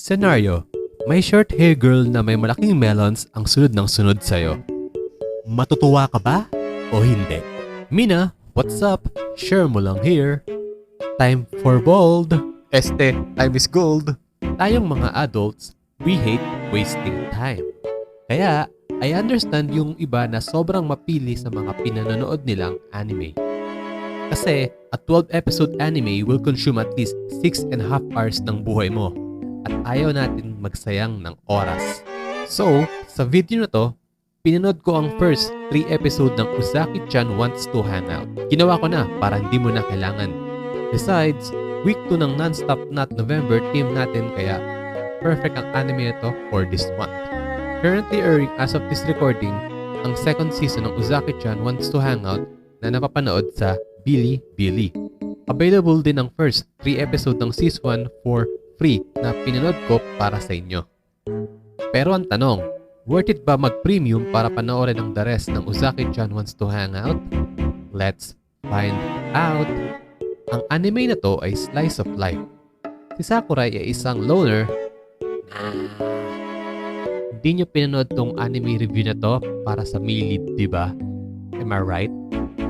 Scenario, may short hair girl na may malaking melons ang sunod ng sunod sa'yo. Matutuwa ka ba? O hindi? Mina, what's up? Share mo lang here. Time for bold. Time is gold. Tayong mga adults, we hate wasting time. Kaya, I understand yung iba na sobrang mapili sa mga pinanonood nilang anime. Kasi, a 12-episode anime will consume at least 6.5 hours ng buhay mo. At ayaw natin magsayang ng oras. So, sa video na to, pinanood ko ang first 3 episode ng Uzaki-chan Wants to Hang Out. Ginawa ko na para hindi mo na kailangan. Besides, week 2 ng non-stop not November team natin kaya perfect ang anime ito for this month. Currently airing as of this recording, ang second season ng Uzaki-chan Wants to Hang Out na napapanood sa Bilibili. Available din ang first 3 episode ng season 1 for free na pinanood ko para sa inyo. Pero ang tanong, worth it ba mag-premium para panoorin ang the rest ng Uzaki-chan Wants to Hang Out? Let's find out! Ang anime na to ay slice of life. Si Sakurai ay isang loner. Hindi nyo pinanood tong anime review na to para sa milid, diba? Am I right?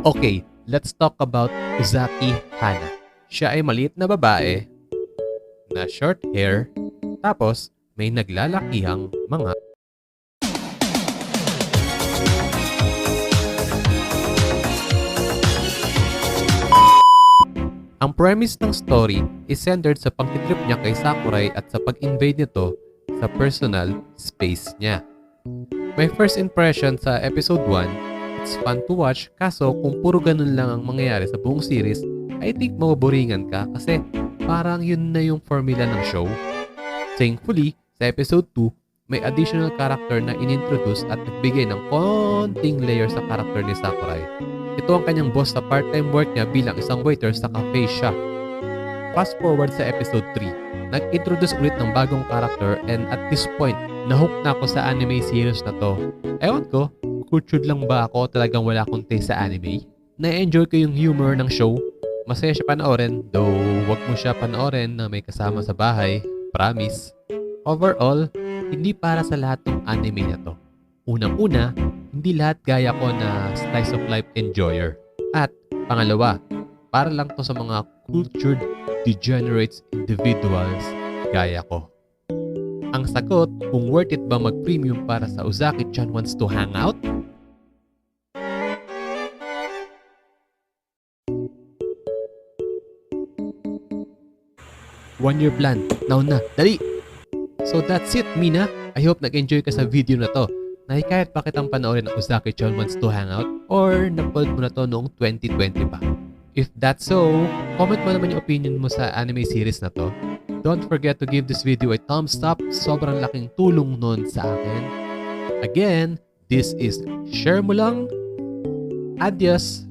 Okay, let's talk about Uzaki Hana. Siya ay maliit na babae na short hair, tapos may naglalakihang mga Ang premise ng story is centered sa pagtitrip niya kay Sakurai at sa pag-invade nito sa personal space niya. My first impression sa episode 1, it's fun to watch kaso kung puro ganun lang ang mangyayari sa buong series, I think maboboringan ka kasi parang yun na yung formula ng show. Thankfully, sa episode 2, may additional character na inintroduce at nagbigay ng konting layer sa character ni Sakurai. Ito ang kanyang boss sa part-time work niya bilang isang waiter sa cafe shop. Fast forward sa episode 3, nag-introduce ulit ng bagong character and at this point, nahook na ako sa anime series na to. Ewan ko, cultured lang ba ako talagang wala akong taste sa anime? Na-enjoy ko yung humor ng show. Masaya siya panoorin, though wag mo siya panoorin na may kasama sa bahay. Promise. Overall, hindi para sa lahat ng anime na to. Unang-una, hindi lahat gaya ko na slice of life enjoyer. At pangalawa, para lang to sa mga cultured degenerates individuals gaya ko. Ang sagot, kung worth it ba mag-premium para sa Uzaki-chan Wants to Hang Out? One-year plan. Now na. Dali! So that's it, Mina. I hope nag-enjoy ka sa video na to. Nahikayat pa kitang panoorin ang Uzaki-chan Wants to Hang Out or napload mo na to noong 2020 pa. If that's so, comment mo naman yung opinion mo sa anime series na to. Don't forget to give this video a thumbs up. Sobrang laking tulong nun sa akin. Again, this is Share Mo Lang. Adios!